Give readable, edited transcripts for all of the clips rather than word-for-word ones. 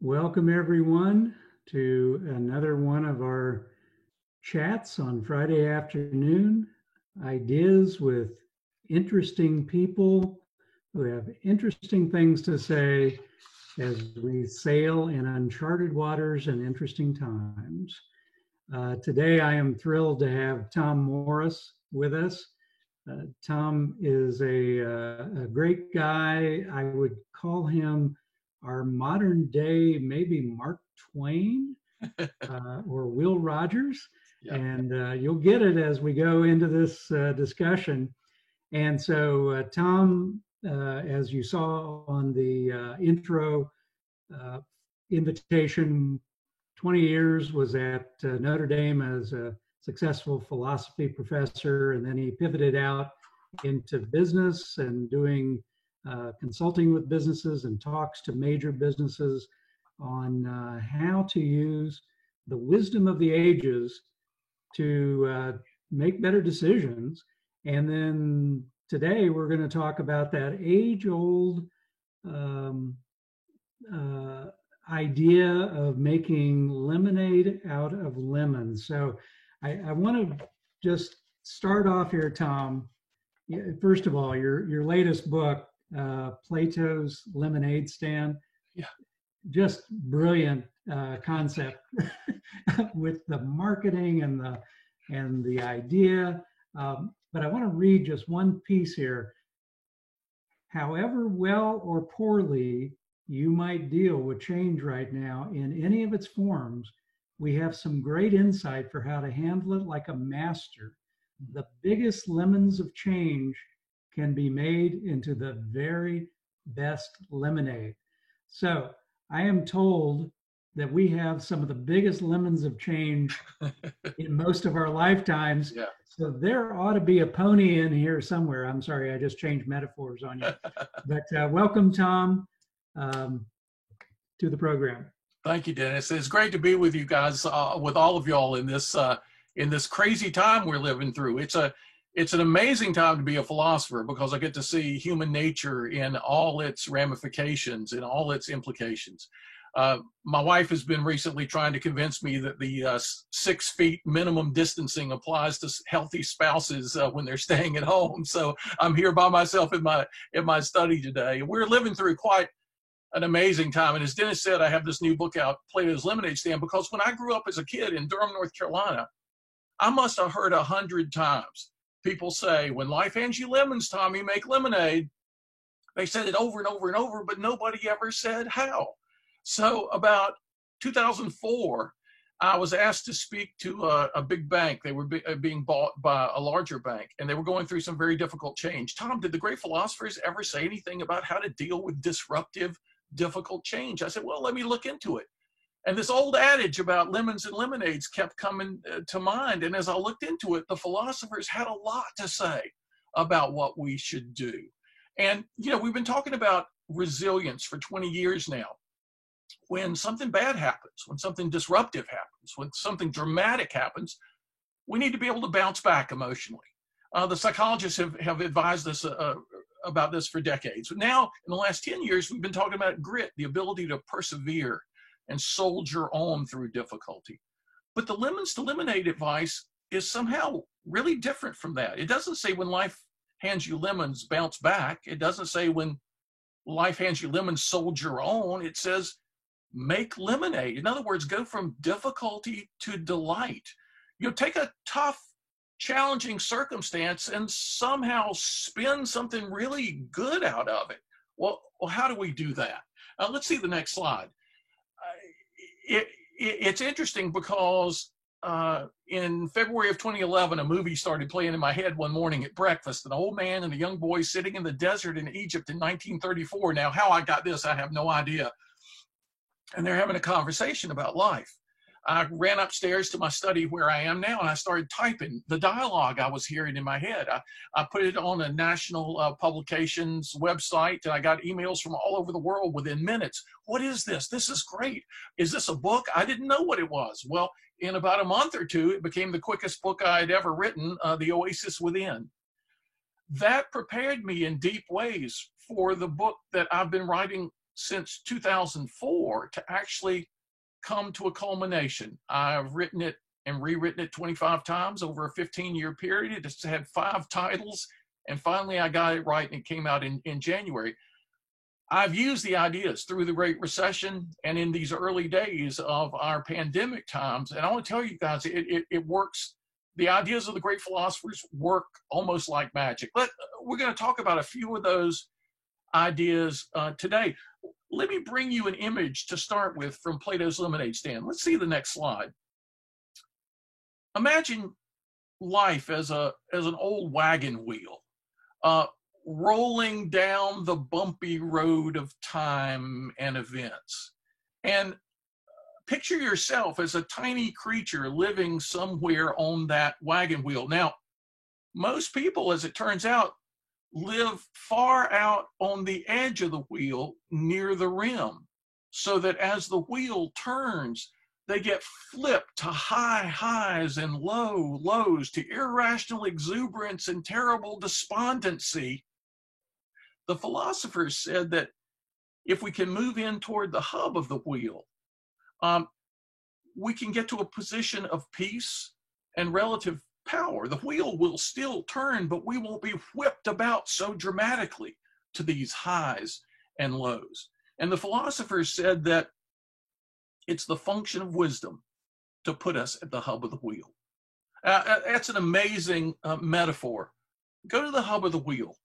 Welcome, everyone, to another one of our chats on Friday afternoon. Ideas with interesting people who have interesting things to say as we sail in uncharted waters and interesting times. Today, I am thrilled to have Tom Morris with us. Tom is a great guy. I would call him our modern day, maybe Mark Twain or Will Rogers. Yeah. And you'll get it as we go into this discussion. And so, Tom, as you saw on the intro uh, invitation, 20 years was at Notre Dame as a successful philosophy professor, and then he pivoted out into business and doing consulting with businesses and talks to major businesses on how to use the wisdom of the ages to make better decisions. And then today we're going to talk about that age old um, uh, idea of making lemonade out of lemons. So I want to just start off here, Tom. First of all, your latest book, Plato's Lemonade Stand, Yeah. just brilliant concept with the marketing and the idea. But I want to read just one piece here. However well or poorly you might deal with change right now in any of its forms, we have some great insight for how to handle it like a master. The biggest lemons of change can be made into the very best lemonade. So I am told that we have some of the biggest lemons of change in most of our lifetimes. Yeah. So there ought to be a pony in here somewhere. I'm sorry, I just changed metaphors on you. But welcome, Tom, um, to the program. Thank you, Dennis. It's great to be with you guys, with all of y'all in this crazy time we're living through. It's an amazing time to be a philosopher because I get to see human nature in all its ramifications and all its implications. My wife has been recently trying to convince me that the 6 feet minimum distancing applies to healthy spouses when they're staying at home. So I'm here by myself in my study today. We're living through quite an amazing time. And as Dennis said, I have this new book out, Plato's Lemonade Stand, because when I grew up as a kid in Durham, North Carolina, I must have heard 100 times people say, when life hands you lemons, Tommy, make lemonade. They said it over and over and over, but nobody ever said how. So about 2004, I was asked to speak to a big bank. They were being bought by a larger bank, and they were going through some very difficult change. Tom, did the great philosophers ever say anything about how to deal with disruptive, difficult change? I said, well, let me look into it. And this old adage about lemons and lemonades kept coming to mind. And as I looked into it, the philosophers had a lot to say about what we should do. And, we've been talking about resilience for 20 years now. When something bad happens, when something disruptive happens, when something dramatic happens, we need to be able to bounce back emotionally. The psychologists have advised us about this for decades. But now, in the last 10 years, we've been talking about grit, the ability to persevere and soldier on through difficulty. But the lemons to lemonade advice is somehow really different from that. It doesn't say when life hands you lemons, bounce back. It doesn't say when life hands you lemons, soldier on. It says make lemonade. In other words, go from difficulty to delight. Take a tough, challenging circumstance and somehow spin something really good out of it. Well, how do we do that? Let's see the next slide. It's interesting because in February of 2011, a movie started playing in my head one morning at breakfast, an old man and a young boy sitting in the desert in Egypt in 1934. Now, how I got this, I have no idea. And they're having a conversation about life. I ran upstairs to my study where I am now, and I started typing the dialogue I was hearing in my head. I put it on a national publications website, and I got emails from all over the world within minutes. What is this? This is great. Is this a book? I didn't know what it was. Well, in about a month or two, it became the quickest book I had ever written, The Oasis Within. That prepared me in deep ways for the book that I've been writing since 2004 to actually come to a culmination. I've written it and rewritten it 25 times over a 15-year period. It's had 5 titles, and finally I got it right and it came out in January. I've used the ideas through the Great Recession and in these early days of our pandemic times, and I want to tell you guys, it works. The ideas of the great philosophers work almost like magic. We're going to talk about a few of those ideas today. Let me bring you an image to start with from Plato's Lemonade Stand. Let's see the next slide. Imagine life as an old wagon wheel, rolling down the bumpy road of time and events. And picture yourself as a tiny creature living somewhere on that wagon wheel. Now, most people, as it turns out, live far out on the edge of the wheel near the rim, so that as the wheel turns, they get flipped to high highs and low lows, to irrational exuberance and terrible despondency. The philosophers said that if we can move in toward the hub of the wheel, we can get to a position of peace and relative power. The wheel will still turn, but we won't be whipped about so dramatically to these highs and lows. And the philosophers said that it's the function of wisdom to put us at the hub of the wheel. That's an amazing metaphor. Go to the hub of the wheel.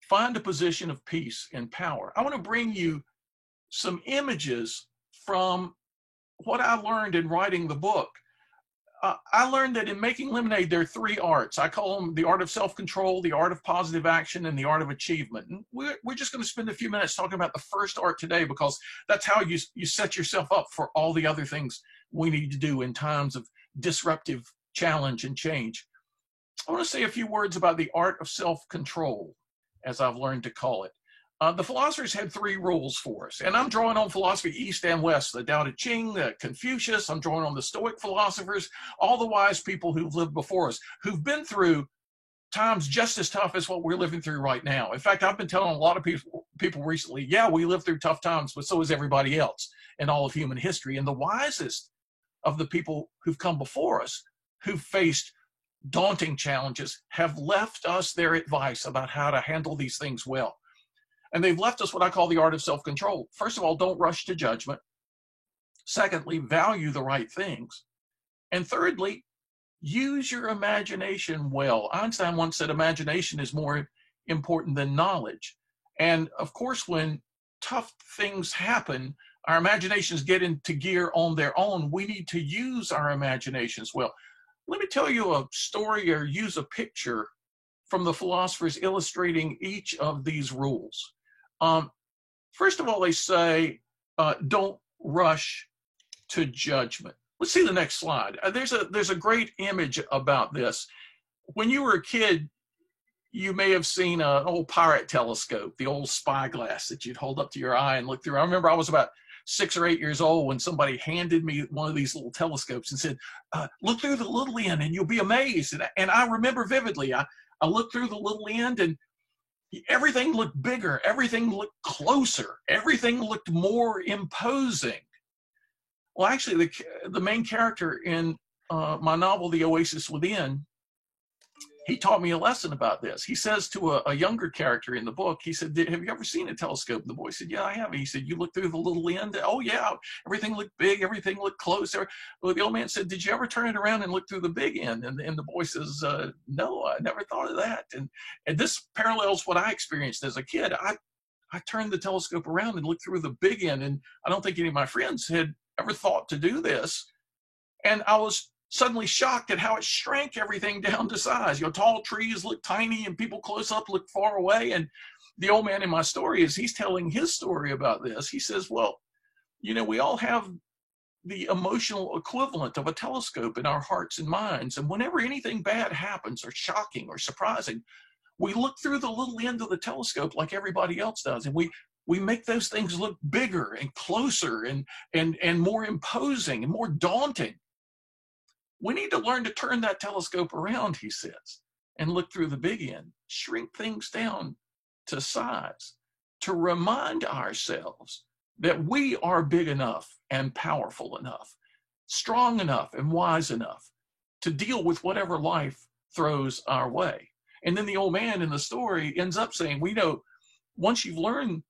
Find a position of peace and power. I want to bring you some images from what I learned in writing the book. I learned that in making lemonade, there are 3 arts. I call them the art of self-control, the art of positive action, and the art of achievement. And we're just going to spend a few minutes talking about the first art today, because that's how you set yourself up for all the other things we need to do in times of disruptive challenge and change. I want to say a few words about the art of self-control, as I've learned to call it. The philosophers had 3 rules for us, and I'm drawing on philosophy east and west, the Tao Te Ching, the Confucius. I'm drawing on the Stoic philosophers, all the wise people who've lived before us, who've been through times just as tough as what we're living through right now. In fact, I've been telling a lot of people recently, yeah, we live through tough times, but so is everybody else in all of human history. And the wisest of the people who've come before us, who've faced daunting challenges, have left us their advice about how to handle these things well. And they've left us what I call the art of self-control. First of all, don't rush to judgment. Secondly, value the right things. And thirdly, use your imagination well. Einstein once said imagination is more important than knowledge. And of course, when tough things happen, our imaginations get into gear on their own. We need to use our imaginations well. Let me tell you a story or use a picture from the philosophers illustrating each of these rules. First of all, they say, don't rush to judgment. Let's see the next slide. There's a great image about this. When you were a kid, you may have seen an old pirate telescope, the old spyglass that you'd hold up to your eye and look through. I remember I was about 6 or 8 years old when somebody handed me one of these little telescopes and said, look through the little end and you'll be amazed. And I remember vividly, I looked through the little end and everything looked bigger, everything looked closer, everything looked more imposing. Well, actually, the main character in my novel, The Oasis Within, he taught me a lesson about this. He says to a younger character in the book, he said, have you ever seen a telescope? And the boy said, yeah, I have. He said, you look through the little end? Oh, yeah, everything looked big, everything looked close. Well, the old man said, did you ever turn it around and look through the big end? And the boy says, no, I never thought of that. And this parallels what I experienced as a kid. I turned the telescope around and looked through the big end, and I don't think any of my friends had ever thought to do this. And I was suddenly shocked at how it shrank everything down to size. Tall trees look tiny and people close up look far away. And the old man in my story, as he's telling his story about this, he says, well, we all have the emotional equivalent of a telescope in our hearts and minds. And whenever anything bad happens or shocking or surprising, we look through the little end of the telescope like everybody else does. And we make those things look bigger and closer and more imposing and more daunting. We need to learn to turn that telescope around, he says, and look through the big end, shrink things down to size, to remind ourselves that we are big enough and powerful enough, strong enough and wise enough to deal with whatever life throws our way. And then the old man in the story ends up saying, we know once you've learned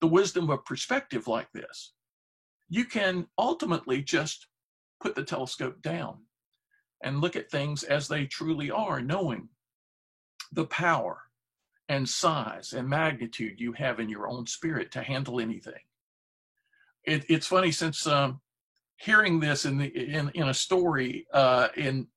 the wisdom of perspective like this, you can ultimately just put the telescope down and look at things as they truly are, knowing the power and size and magnitude you have in your own spirit to handle anything. It's funny, since hearing this in a story in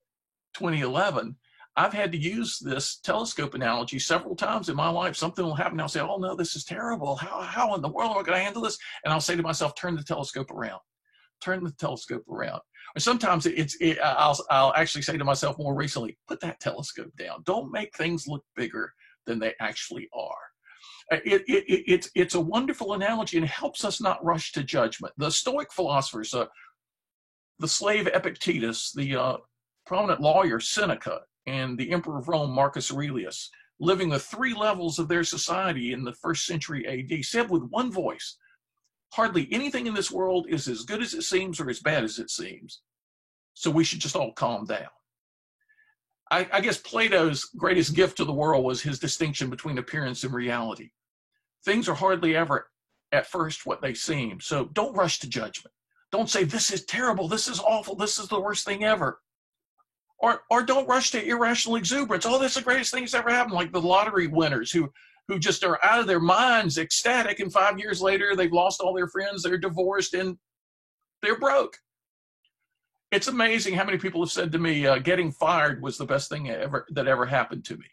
2011, I've had to use this telescope analogy several times in my life. Something will happen, I'll say, oh no, this is terrible. How in the world am I going to handle this? And I'll say to myself, turn the telescope around. Turn the telescope around. Or sometimes I'll actually say to myself more recently, put that telescope down. Don't make things look bigger than they actually are. It's a wonderful analogy, and it helps us not rush to judgment. The Stoic philosophers, the slave Epictetus, the prominent lawyer Seneca, and the emperor of Rome, Marcus Aurelius, living the three levels of their society in the 1st century AD, said with one voice, hardly anything in this world is as good as it seems or as bad as it seems. So we should just all calm down. I guess Plato's greatest gift to the world was his distinction between appearance and reality. Things are hardly ever at first what they seem. So don't rush to judgment. Don't say, this is terrible, this is awful, this is the worst thing ever. Or don't rush to irrational exuberance. Oh, this is the greatest thing that's ever happened, like the lottery winners who just are out of their minds, ecstatic, and 5 years later, they've lost all their friends, they're divorced, and they're broke. It's amazing how many people have said to me, getting fired was the best thing that ever happened to me.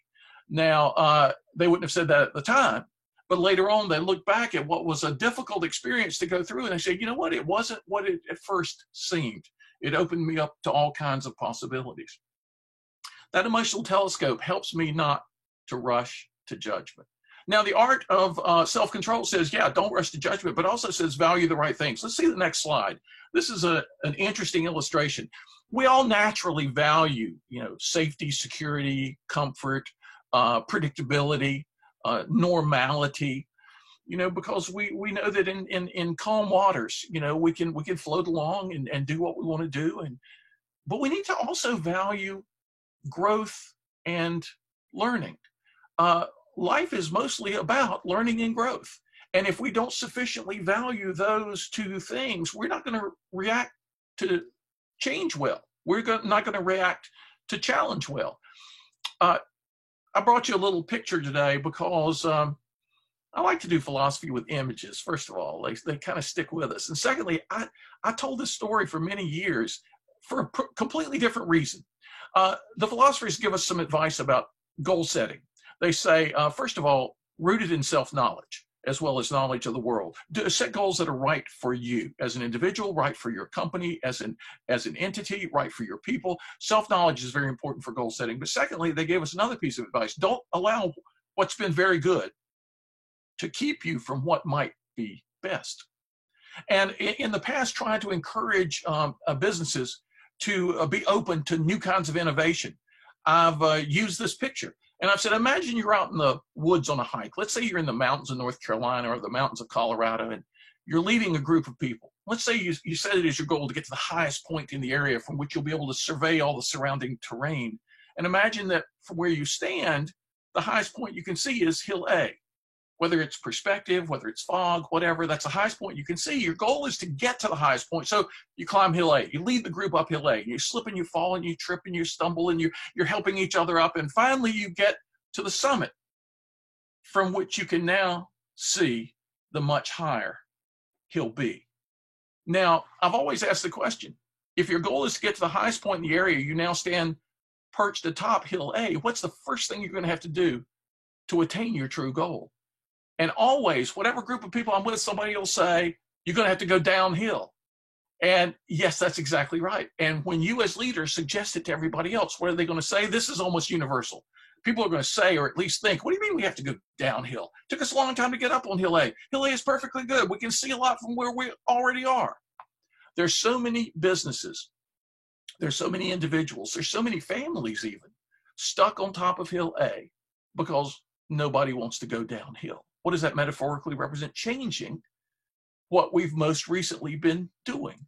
Now, they wouldn't have said that at the time, but later on, they look back at what was a difficult experience to go through, and they say, you know what, it wasn't what it at first seemed. It opened me up to all kinds of possibilities. That emotional telescope helps me not to rush to judgment. Now, the art of self-control says, yeah, don't rush to judgment, but also says value the right things. Let's see the next slide. This is an interesting illustration. We all naturally value, safety, security, comfort, predictability, normality, because we know that in calm waters, we can float along and do what we want to do. But we need to also value growth and learning. Life is mostly about learning and growth. And if we don't sufficiently value those two things, we're not going to react to change well. We're not going to react to challenge well. I brought you a little picture today because I like to do philosophy with images. First of all, they kind of stick with us. And secondly, I told this story for many years for a completely different reason. The philosophers give us some advice about goal setting. They say, first of all, rooted in self-knowledge as well as knowledge of the world. Set goals that are right for you as an individual, right for your company, as an entity, right for your people. Self-knowledge is very important for goal setting. But secondly, they gave us another piece of advice. Don't allow what's been very good to keep you from what might be best. And in the past, trying to encourage businesses to be open to new kinds of innovation, I've used this picture. And I've said, imagine you're out in the woods on a hike. Let's say you're in the mountains of North Carolina or the mountains of Colorado, and you're leading a group of people. Let's say you set it as your goal to get to the highest point in the area from which you'll be able to survey all the surrounding terrain. And imagine that from where you stand, the highest point you can see is Hill A. Whether it's perspective, whether it's fog, whatever, that's the highest point you can see. Your goal is to get to the highest point. So you climb Hill A, you lead the group up Hill A, you slip and you fall and you trip and you stumble and you're helping each other up. And finally you get to the summit from which you can now see the much higher Hill B. Now, I've always asked the question, if your goal is to get to the highest point in the area, you now stand perched atop Hill A, what's the first thing you're going to have to do to attain your true goal? And always, whatever group of people I'm with, somebody will say, you're going to have to go downhill. And yes, that's exactly right. And when you as leaders suggest it to everybody else, what are they going to say? This is almost universal. People are going to say, or at least think, what do you mean we have to go downhill? It took us a long time to get up on Hill A. Hill A is perfectly good. We can see a lot from where we already are. There's so many businesses. There's so many individuals. There's so many families even stuck on top of Hill A because nobody wants to go downhill. What does that metaphorically represent? Changing what we've most recently been doing,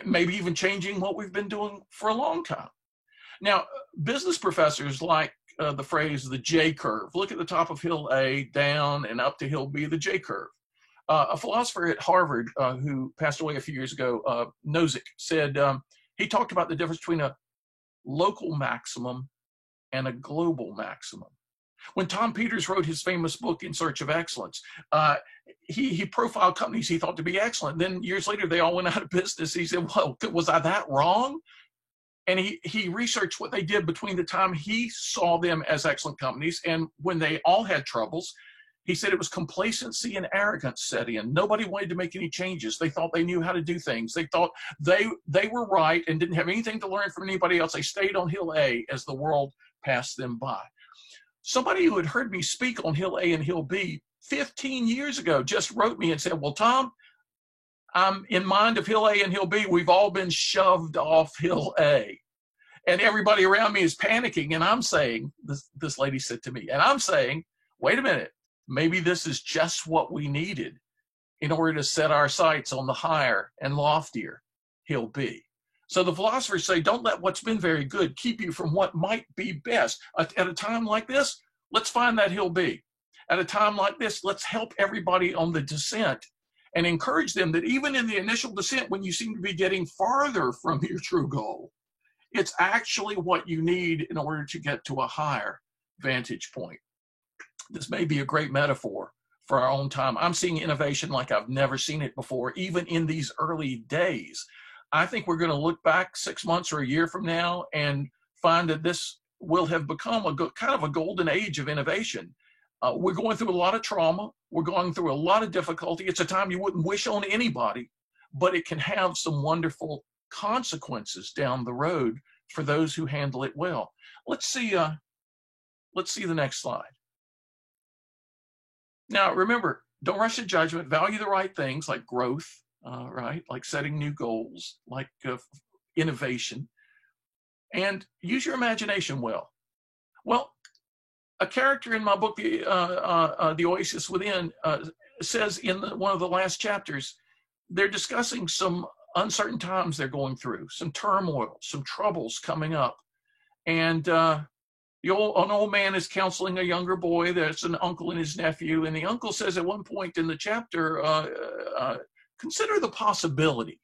maybe even changing what we've been doing for a long time. Now, business professors like the phrase the J curve. Look at the top of hill A, down and up to hill B, the J curve. A philosopher at Harvard who passed away a few years ago, Nozick, said he talked about the difference between a local maximum and a global maximum. When Tom Peters wrote his famous book, In Search of Excellence, he profiled companies he thought to be excellent. Then years later, they all went out of business. He said, well, was I that wrong? And he researched what they did between the time he saw them as excellent companies and when they all had troubles. He said it was complacency and arrogance set in. Nobody wanted to make any changes. They thought they knew how to do things. They thought they were right and didn't have anything to learn from anybody else. They stayed on hill A as the world passed them by. Somebody who had heard me speak on hill A and hill B 15 years ago just wrote me and said, well, Tom, I'm in mind of hill A and hill B. We've all been shoved off hill A. And everybody around me is panicking. And I'm saying, this lady said to me, and I'm saying, wait a minute, maybe this is just what we needed in order to set our sights on the higher and loftier hill B. So the philosophers say, don't let what's been very good keep you from what might be best. At a time like this, let's find that hill B. At a time like this, let's help everybody on the descent and encourage them that even in the initial descent, when you seem to be getting farther from your true goal, it's actually what you need in order to get to a higher vantage point. This may be a great metaphor for our own time. I'm seeing innovation like I've never seen it before, even in these early days. I think we're going to look back 6 months or a year from now and find that this will have become kind of a golden age of innovation. We're going through a lot of trauma. We're going through a lot of difficulty. It's a time you wouldn't wish on anybody, but it can have some wonderful consequences down the road for those who handle it well. Let's see the next slide. Now, remember, don't rush to judgment. Value the right things like growth, right? Like setting new goals, like innovation, and use your imagination well. Well, a character in my book, The Oasis Within, says in one of the last chapters, they're discussing some uncertain times they're going through, some turmoil, some troubles coming up. And an old man is counseling a younger boy. There's an uncle and his nephew. And the uncle says at one point in the chapter, consider the possibility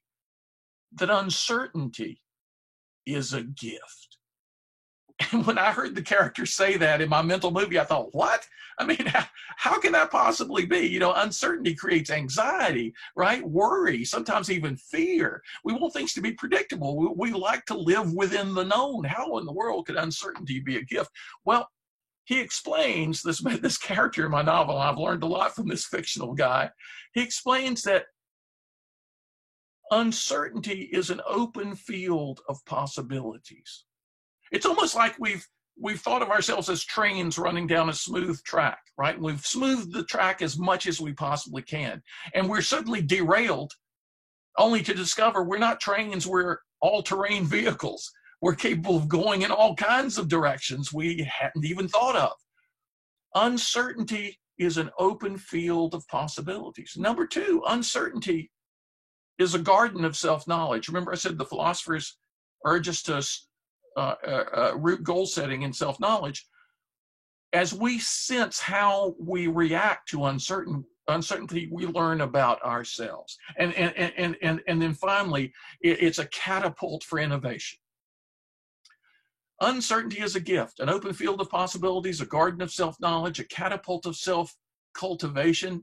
that uncertainty is a gift. And when I heard the character say that in my mental movie, I thought, what? I mean, how can that possibly be? You know, uncertainty creates anxiety, right? Worry, sometimes even fear. We want things to be predictable. We like to live within the known. How in the world could uncertainty be a gift? Well, he explains, this character in my novel, and I've learned a lot from this fictional guy. He explains that uncertainty is an open field of possibilities. It's almost like we've thought of ourselves as trains running down a smooth track, right? We've smoothed the track as much as we possibly can. And we're suddenly derailed only to discover we're not trains, we're all-terrain vehicles. We're capable of going in all kinds of directions we hadn't even thought of. Uncertainty is an open field of possibilities. Number two, uncertainty is a garden of self-knowledge. Remember I said the philosophers urge us to root goal setting and self-knowledge. As we sense how we react to uncertainty, we learn about ourselves. And then finally, it's a catapult for innovation. Uncertainty is a gift, an open field of possibilities, a garden of self-knowledge, a catapult of self-cultivation,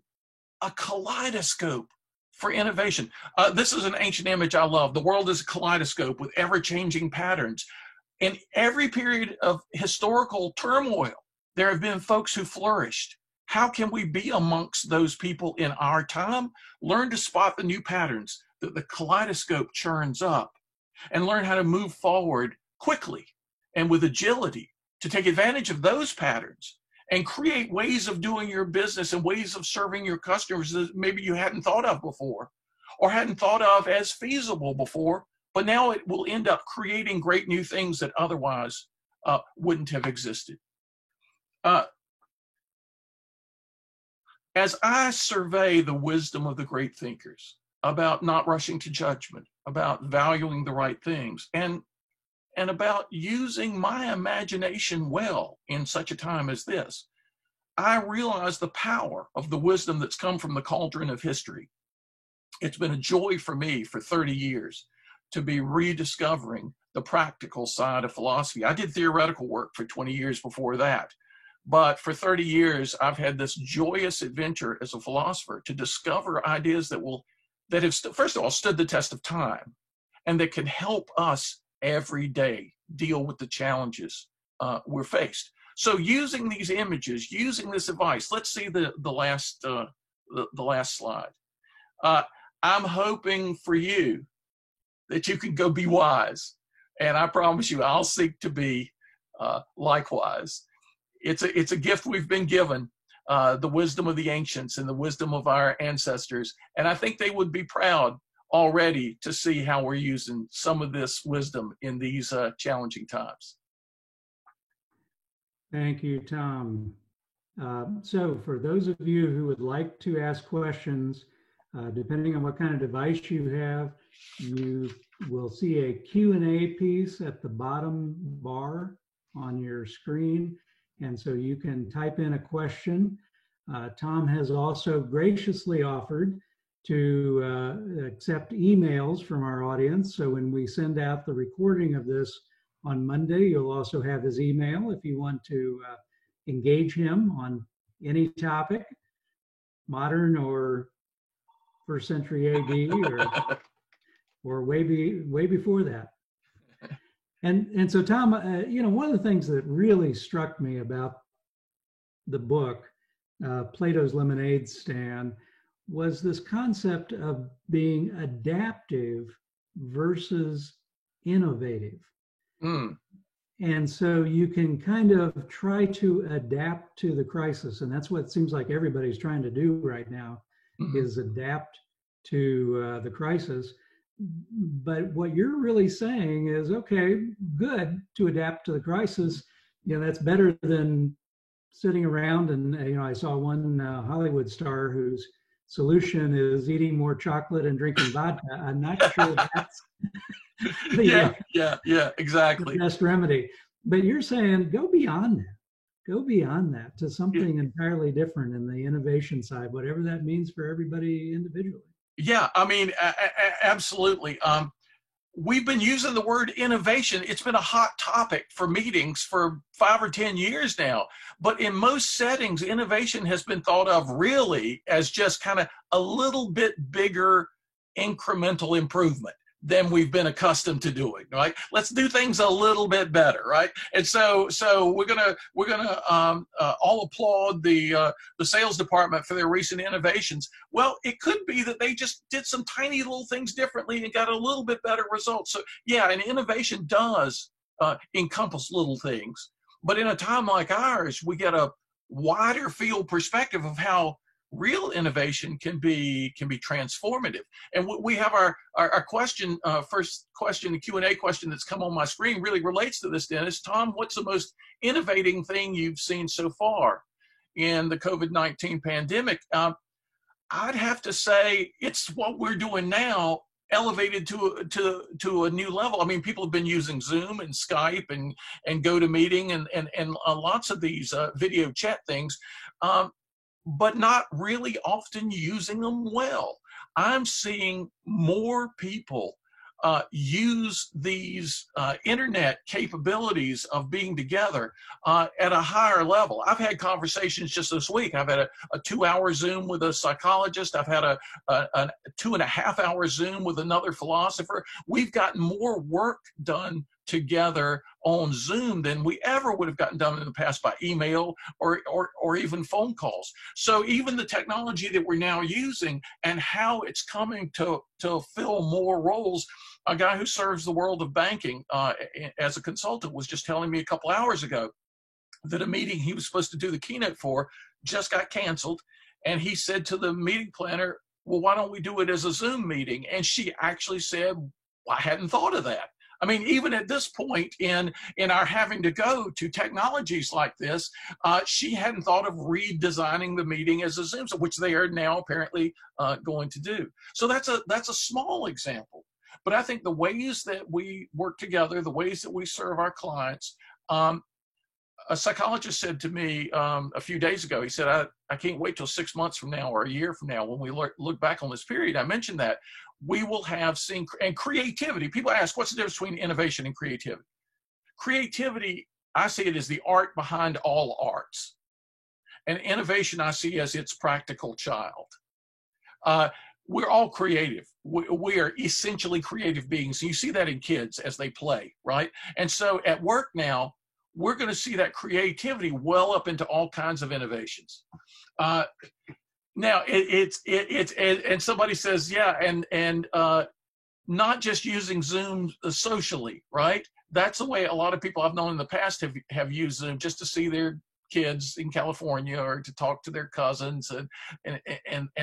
a kaleidoscope for innovation. This is an ancient image I love. The world is a kaleidoscope with ever-changing patterns. In every period of historical turmoil, there have been folks who flourished. How can we be amongst those people in our time? Learn to spot the new patterns that the kaleidoscope churns up and learn how to move forward quickly and with agility to take advantage of those patterns and create ways of doing your business and ways of serving your customers that maybe you hadn't thought of before or hadn't thought of as feasible before. But now it will end up creating great new things that otherwise wouldn't have existed. as I survey the wisdom of the great thinkers about not rushing to judgment, about valuing the right things, and about using my imagination well in such a time as this, I realize the power of the wisdom that's come from the cauldron of history. It's been a joy for me for 30 years to be rediscovering the practical side of philosophy. I did theoretical work for 20 years before that. But for 30 years, I've had this joyous adventure as a philosopher to discover ideas that have, first of all, stood the test of time and that can help us every day deal with the challenges we're faced. So using these images, using this advice, let's see the last slide. I'm hoping for you that you can go be wise. And I promise you, I'll seek to be likewise. It's a gift we've been given, the wisdom of the ancients and the wisdom of our ancestors. And I think they would be proud already to see how we're using some of this wisdom in these challenging times. Thank you, Tom. So for those of you who would like to ask questions, depending on what kind of device you have, you will see a Q&A piece at the bottom bar on your screen. And so you can type in a question. Tom has also graciously offered to accept emails from our audience. So when we send out the recording of this on Monday, you'll also have his email if you want to engage him on any topic, modern or first century AD or way before that. And so Tom, one of the things that really struck me about the book, Plato's Lemonade Stand, was this concept of being adaptive versus innovative. Mm. And so you can kind of try to adapt to the crisis. And that's what it seems like everybody's trying to do right now, is adapt to the crisis. But what you're really saying is, okay, good to adapt to the crisis. That's better than sitting around and, I saw one Hollywood star whose solution is eating more chocolate and drinking vodka. I'm not sure that's exactly the best remedy. But you're saying go beyond that to something entirely different in the innovation side, whatever that means for everybody individually. Yeah, I mean, absolutely. We've been using the word innovation. It's been a hot topic for meetings for 5 or 10 years now. But in most settings, innovation has been thought of really as just kind of a little bit bigger incremental improvement than we've been accustomed to doing, right? Let's do things a little bit better, right? And so we're gonna all applaud the sales department for their recent innovations. Well, it could be that they just did some tiny little things differently and got a little bit better results. So yeah, and innovation does encompass little things, but in a time like ours, we get a wider field perspective of how real innovation can be transformative. And we have our question, first question, the Q&A question that's come on my screen really relates to this, Dennis. Tom, what's the most innovating thing you've seen so far in the COVID-19 pandemic? I'd have to say it's what we're doing now, elevated to a new level. I mean, people have been using Zoom and Skype and GoToMeeting and lots of these video chat things. But not really often using them well. I'm seeing more people use these internet capabilities of being together at a higher level. I've had conversations just this week. I've had a 2-hour Zoom with a psychologist. I've had a 2.5-hour Zoom with another philosopher. We've gotten more work done together on Zoom than we ever would have gotten done in the past by email or even phone calls. So even the technology that we're now using and how it's coming to fill more roles. A guy who serves the world of banking as a consultant was just telling me a couple hours ago that a meeting he was supposed to do the keynote for just got canceled. And he said to the meeting planner, well, why don't we do it as a Zoom meeting? And she actually said, well, I hadn't thought of that. I mean, even at this point in our having to go to technologies like this, she hadn't thought of redesigning the meeting as a Zoom, which they are now apparently going to do. So that's a small example. But I think the ways that we work together, the ways that we serve our clients, a psychologist said to me a few days ago, he said, I can't wait till 6 months from now or a year from now when we look back on this period. I mentioned that we will have seen, and creativity. People ask, what's the difference between innovation and creativity? Creativity, I see it as the art behind all arts. And innovation, I see as its practical child. We're all creative. We are essentially creative beings. You see that in kids as they play, right? And so at work now, we're going to see that creativity well up into all kinds of innovations. Now and somebody says, yeah, and not just using Zoom socially, right? That's the way a lot of people I've known in the past have used Zoom, just to see their kids in California or to talk to their cousins, and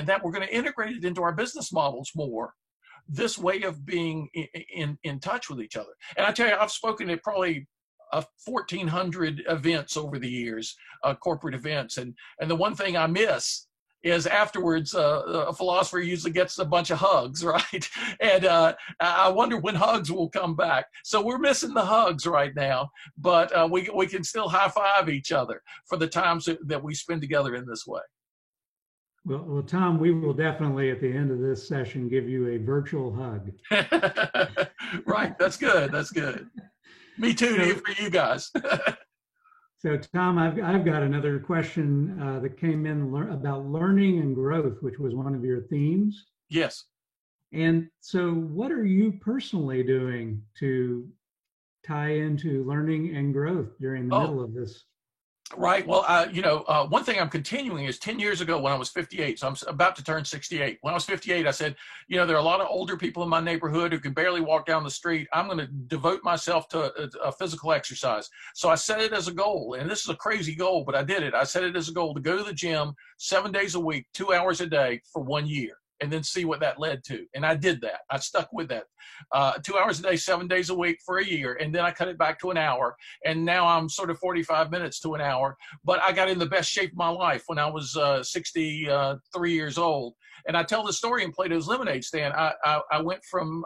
that we're going to integrate it into our business models more. This way of being in touch with each other. And I tell you, I've spoken at probably 1,400 events over the years, corporate events. And the one thing I miss is afterwards, a philosopher usually gets a bunch of hugs, right? And I wonder when hugs will come back. So we're missing the hugs right now, but we can still high five each other for the times that we spend together in this way. Well, Tom, we will definitely at the end of this session give you a virtual hug. Right, that's good. That's good. Me too, for you guys. So, Tom, I've got another question that came in about learning and growth, which was one of your themes. Yes. And so what are you personally doing to tie into learning and growth during the middle of this? Right. Well, one thing I'm continuing is 10 years ago when I was 58, so I'm about to turn 68. When I was 58, I said, there are a lot of older people in my neighborhood who can barely walk down the street. I'm going to devote myself to a physical exercise. So I set it as a goal, and this is a crazy goal, but I did it. I set it as a goal to go to the gym 7 days a week, 2 hours a day for 1 year, and then see what that led to. And I did that. I stuck with that. 2 hours a day, 7 days a week for a year. And then I cut it back to an hour. And now I'm sort of 45 minutes to an hour. But I got in the best shape of my life when I was 63 years old. And I tell the story in Plato's Lemonade Stand. I went from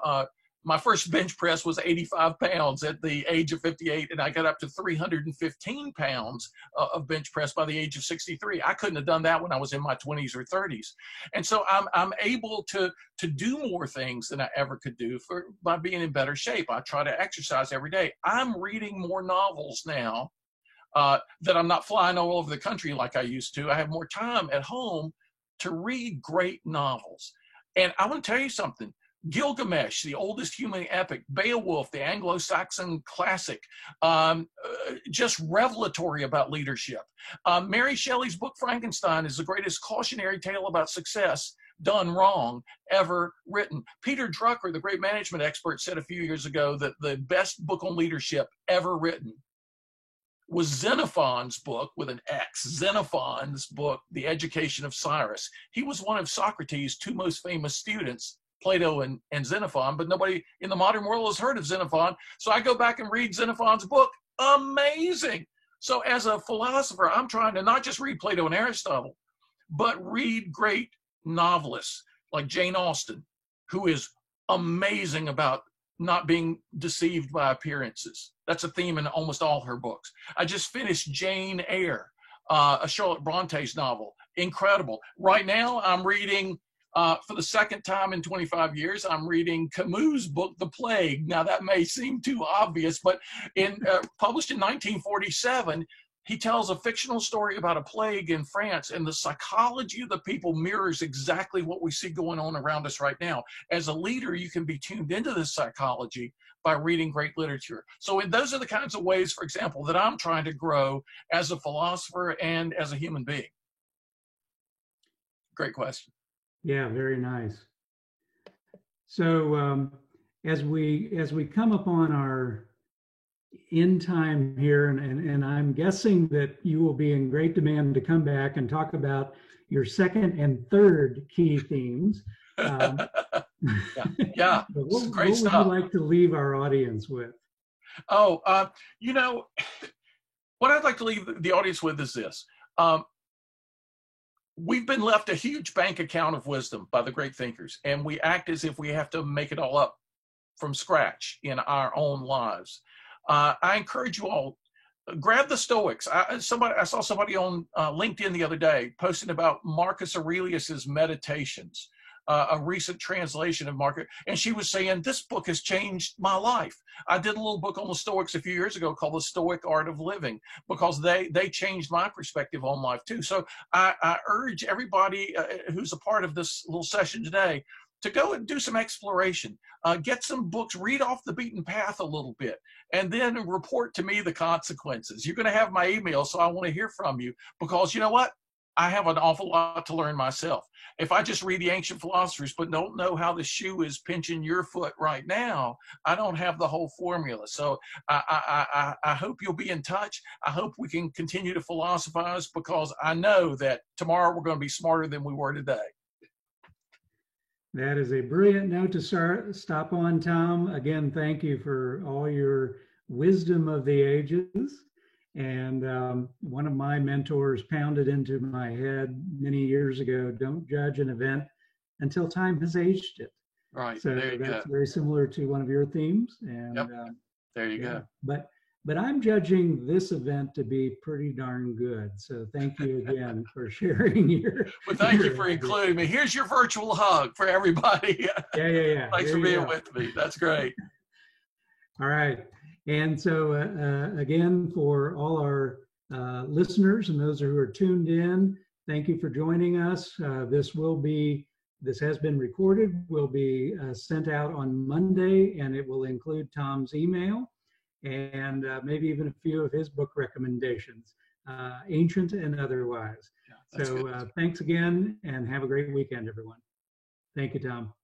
my first bench press was 85 pounds at the age of 58, and I got up to 315 pounds of bench press by the age of 63. I couldn't have done that when I was in my 20s or 30s. And so I'm able to do more things than I ever could do by being in better shape. I try to exercise every day. I'm reading more novels now that I'm not flying all over the country like I used to. I have more time at home to read great novels. And I want to tell you something. Gilgamesh, the oldest human epic, Beowulf, the Anglo-Saxon classic, just revelatory about leadership. Mary Shelley's book, Frankenstein, is the greatest cautionary tale about success done wrong ever written. Peter Drucker, the great management expert, said a few years ago that the best book on leadership ever written was Xenophon's book with an X, Xenophon's book, The Education of Cyrus. He was one of Socrates' two most famous students, Plato and Xenophon, but nobody in the modern world has heard of Xenophon. So I go back and read Xenophon's book. Amazing. So as a philosopher, I'm trying to not just read Plato and Aristotle, but read great novelists like Jane Austen, who is amazing about not being deceived by appearances. That's a theme in almost all her books. I just finished Jane Eyre, a Charlotte Bronte's novel. Incredible. Right now, I'm reading, for the second time in 25 years, I'm reading Camus' book, The Plague. Now, that may seem too obvious, but published in 1947, he tells a fictional story about a plague in France, and the psychology of the people mirrors exactly what we see going on around us right now. As a leader, you can be tuned into this psychology by reading great literature. So those are the kinds of ways, for example, that I'm trying to grow as a philosopher and as a human being. Great question. Yeah, very nice. So as we come upon our end time here, and I'm guessing that you will be in great demand to come back and talk about your second and third key themes. Yeah, yeah, What great would you stuff. like to leave our audience with? Oh, you know, what I'd like to leave the audience with is this. We've been left a huge bank account of wisdom by the great thinkers, and we act as if we have to make it all up from scratch in our own lives. I encourage you all, grab the Stoics. I saw somebody on LinkedIn the other day posting about Marcus Aurelius's Meditations, a recent translation of Marcus, and she was saying, this book has changed my life. I did a little book on the Stoics a few years ago called The Stoic Art of Living, because they changed my perspective on life too. So I urge everybody who's a part of this little session today to go and do some exploration, get some books, read off the beaten path a little bit, and then report to me the consequences. You're going to have my email, so I want to hear from you, because you know what? I have an awful lot to learn myself. If I just read the ancient philosophers but don't know how the shoe is pinching your foot right now, I don't have the whole formula. So I hope you'll be in touch. I hope we can continue to philosophize, because I know that tomorrow we're going to be smarter than we were today. That is a brilliant note to stop on, Tom. Again, thank you for all your wisdom of the ages. And one of my mentors pounded into my head many years ago, don't judge an event until time has aged it. Right. So there you that's go. very similar to one of your themes. And Yep. There you go. But I'm judging this event to be pretty darn good. So thank you again for sharing your. Well, thank you for including me. Here's your virtual hug for everybody. Yeah. Thanks for being with me. That's great. All right. And so again, for all our listeners and those who are tuned in, thank you for joining us. This has been recorded, will be sent out on Monday, and it will include Tom's email and maybe even a few of his book recommendations, ancient and otherwise. Yeah, so thanks again, and have a great weekend, everyone. Thank you, Tom.